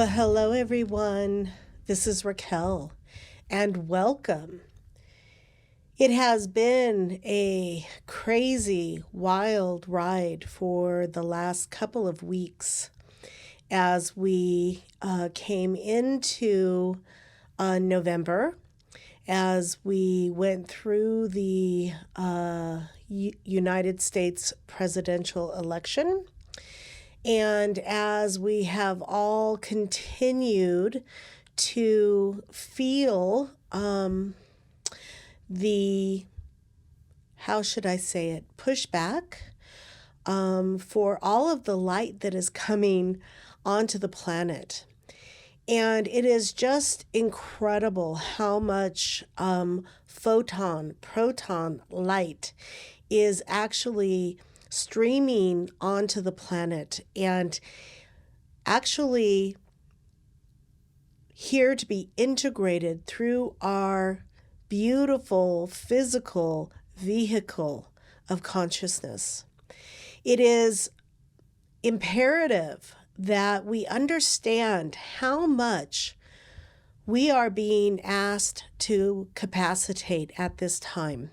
Well, hello everyone. This is Raquel, and welcome. It has been a crazy, wild ride for the last couple of weeks as we came into November, as we went through the United States presidential election. And as we have all continued to feel the, how should I say it, pushback for all of the light that is coming onto the planet. And it is just incredible how much proton light is actually streaming onto the planet and actually here to be integrated through our beautiful physical vehicle of consciousness. It is imperative that we understand how much we are being asked to capacitate at this time.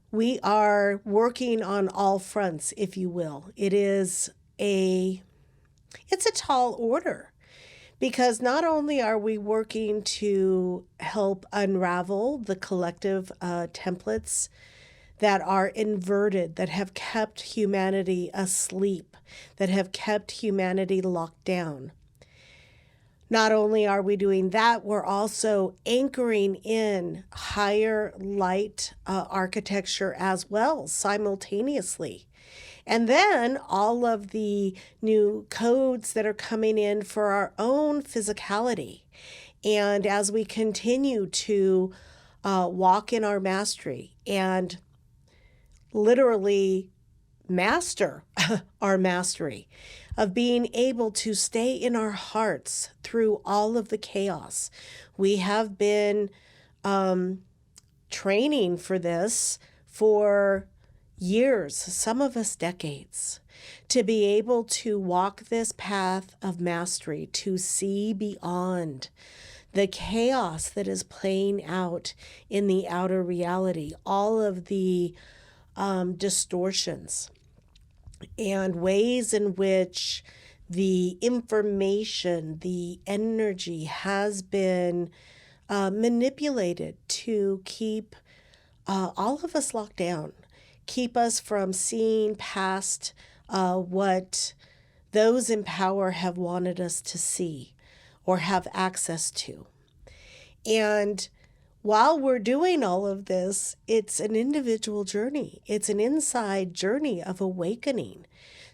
We are working on all fronts, if you will. It's a tall order because not only are we working to help unravel the collective templates that are inverted, that have kept humanity asleep, that have kept humanity locked down. Not only are we doing that, we're also anchoring in higher light architecture as well simultaneously. And then all of the new codes that are coming in for our own physicality. And as we continue to walk in our mastery and literally master our mastery of being able to stay in our hearts through all of the chaos. We have been training for this for years, some of us decades, to be able to walk this path of mastery, to see beyond the chaos that is playing out in the outer reality, all of the distortions and ways in which the information, the energy has been manipulated to keep all of us locked down, keep us from seeing past what those in power have wanted us to see or have access to. And while we're doing all of this, it's an individual journey. It's an inside journey of awakening.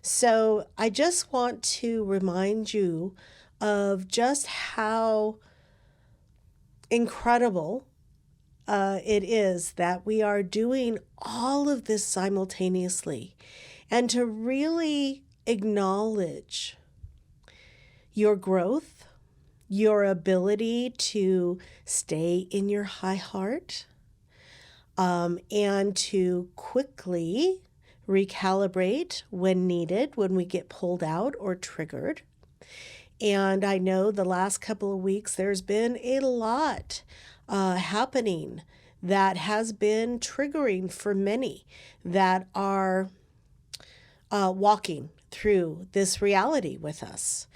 So I just want to remind you of just how incredible it is that we are doing all of this simultaneously, and to really acknowledge your growth, your ability to stay in your high heart, and to quickly recalibrate when needed, when we get pulled out or triggered. And I know the last couple of weeks there's been a lot happening that has been triggering for many that are walking through this reality with us.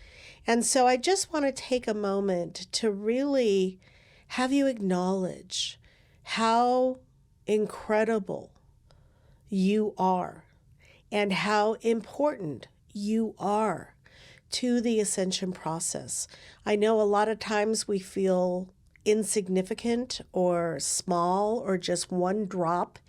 And so I just want to take a moment to really have you acknowledge how incredible you are and how important you are to the ascension process. I know a lot of times we feel insignificant or small or just one drop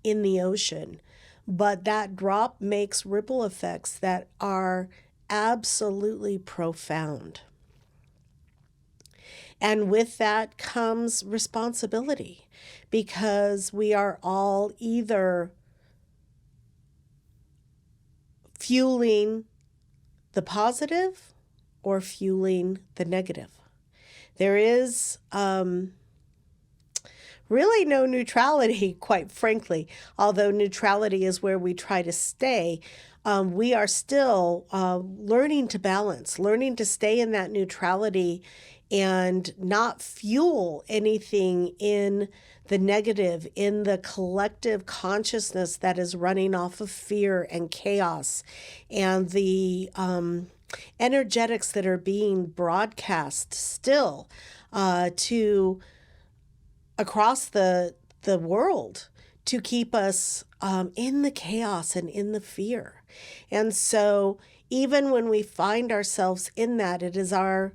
in the ocean, but that drop makes ripple effects that are absolutely profound. And with that comes responsibility, because we are all either fueling the positive or fueling the negative. There is really no neutrality, quite frankly, although neutrality is where we try to stay. we are still learning to balance, learning to stay in that neutrality and not fuel anything in the negative, in the collective consciousness that is running off of fear and chaos and the energetics that are being broadcast still to across the world to keep us in the chaos and in the fear. And so even when we find ourselves in that, it is our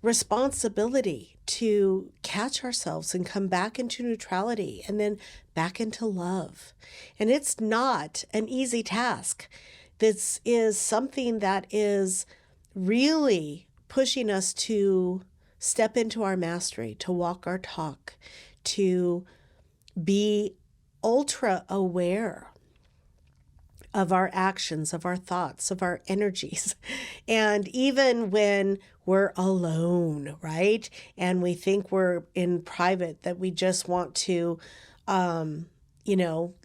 responsibility to catch ourselves and come back into neutrality and then back into love. And it's not an easy task. This is something that is really pushing us to step into our mastery, to walk our talk, to be ultra aware of our actions, of our thoughts, of our energies. And even when we're alone, right? And we think we're in private, that we just want to,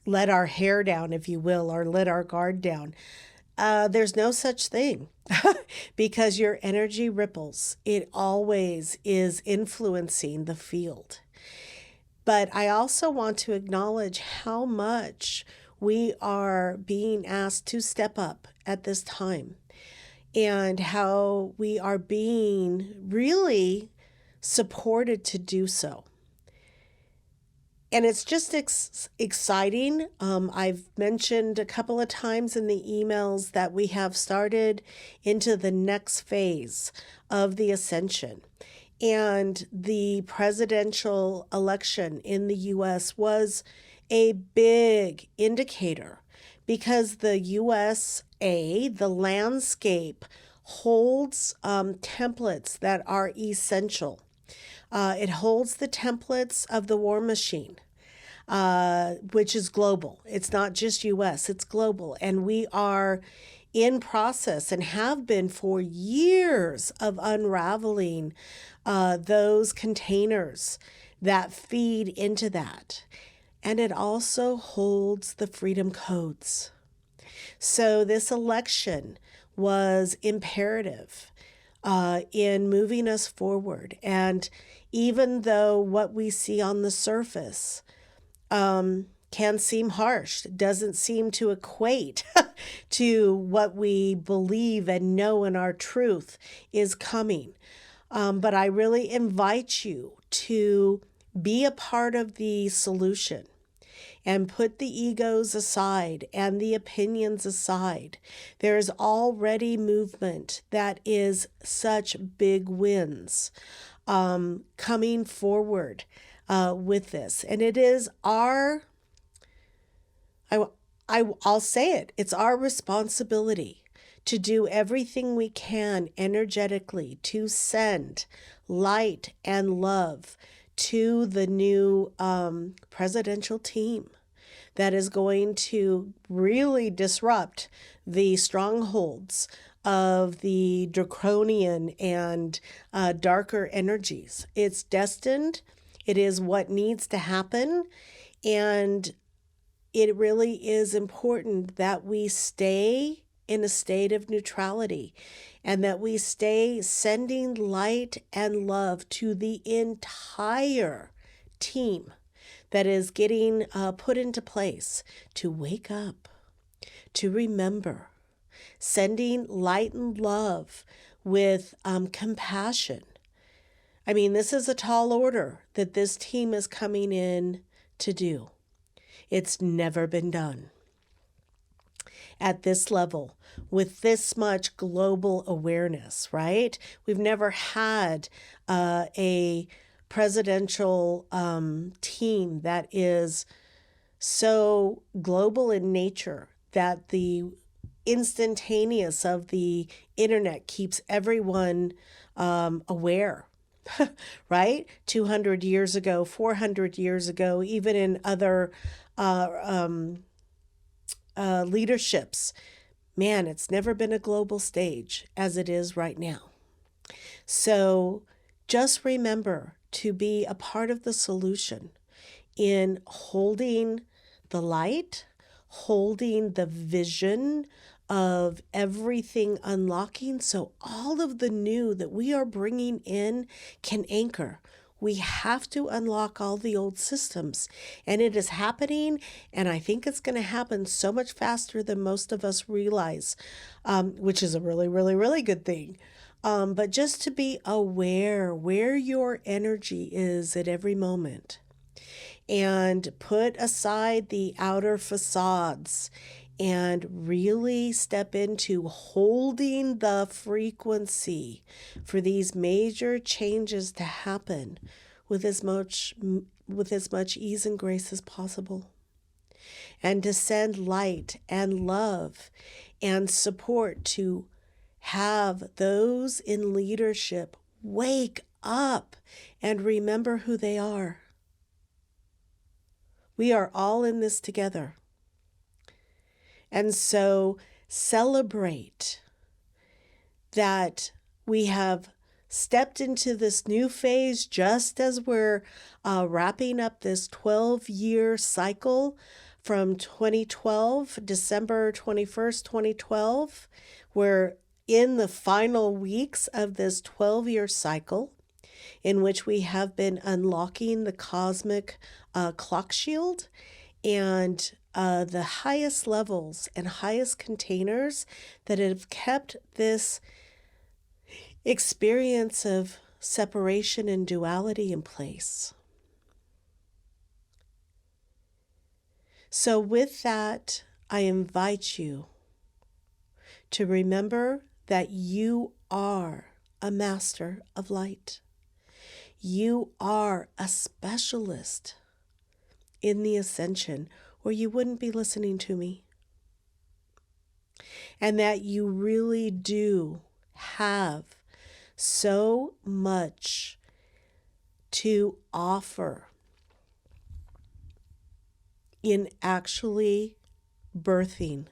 let our hair down, if you will, or let our guard down. There's no such thing because your energy ripples. It always is influencing the field. But I also want to acknowledge how much we are being asked to step up at this time and how we are being really supported to do so. And it's just exciting. I've mentioned a couple of times in the emails that we have started into the next phase of the ascension. And the presidential election in the U.S. was a big indicator because the USA, the landscape, holds templates that are essential. It holds the templates of the war machine, which is global. It's not just U.S., it's global. And we are in process and have been for years of unraveling those containers that feed into that. And it also holds the freedom codes. So this election was imperative in moving us forward. And even though what we see on the surface can seem harsh, doesn't seem to equate to what we believe and know in our truth is coming. But I really invite you to be a part of the solution and put the egos aside and the opinions aside. There is already movement that is such big wins coming forward with this. And it is I'll say it, it's our responsibility to do everything we can energetically to send light and love to the new presidential team that is going to really disrupt the strongholds of the draconian and darker energies. It's destined. It is what needs to happen. And it really is important that we stay in a state of neutrality and that we stay sending light and love to the entire team that is getting put into place to wake up, to remember, sending light and love with compassion. I mean, this is a tall order that this team is coming in to do. It's never been done at this level with this much global awareness, right? We've never had a presidential team that is so global in nature that the instantaneous of the internet keeps everyone aware. Right? 200 years ago, 400 years ago, even in other leaderships. Man, it's never been a global stage as it is right now. So just remember to be a part of the solution in holding the light, holding the vision of everything unlocking, so all of the new that we are bringing in can anchor. We have to unlock all the old systems, and it is happening, and I think it's going to happen so much faster than most of us realize, which is a really, really, really good thing. But just to be aware where your energy is at every moment, and put aside the outer facades and really step into holding the frequency for these major changes to happen with as much ease and grace as possible, and to send light and love and support to have those in leadership wake up and remember who they are. We are all in this together. And so celebrate that we have stepped into this new phase just as we're wrapping up this 12-year cycle from 2012, December 21st, 2012. We're in the final weeks of this 12-year cycle in which we have been unlocking the cosmic clock shield and the highest levels and highest containers that have kept this experience of separation and duality in place. So with that, I invite you to remember that you are a master of light. You are a specialist in the ascension, or you wouldn't be listening to me. And that you really do have so much to offer in actually birthing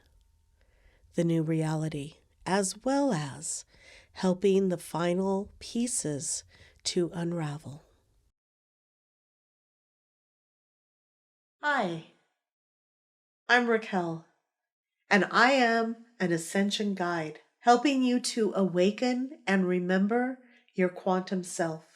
the new reality, as well as helping the final pieces to unravel. Hi, I'm Raquel, and I am an ascension guide, helping you to awaken and remember your quantum self.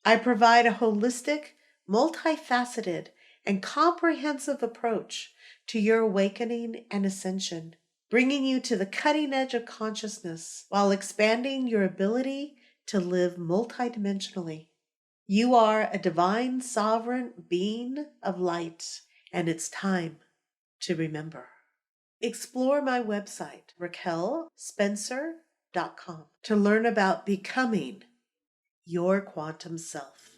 I provide a holistic, multifaceted, and comprehensive approach to your awakening and ascension, bringing you to the cutting edge of consciousness while expanding your ability to live multidimensionally. You are a divine, sovereign being of light, and it's time to remember. Explore my website, raquelspencer.com, to learn about becoming your quantum self.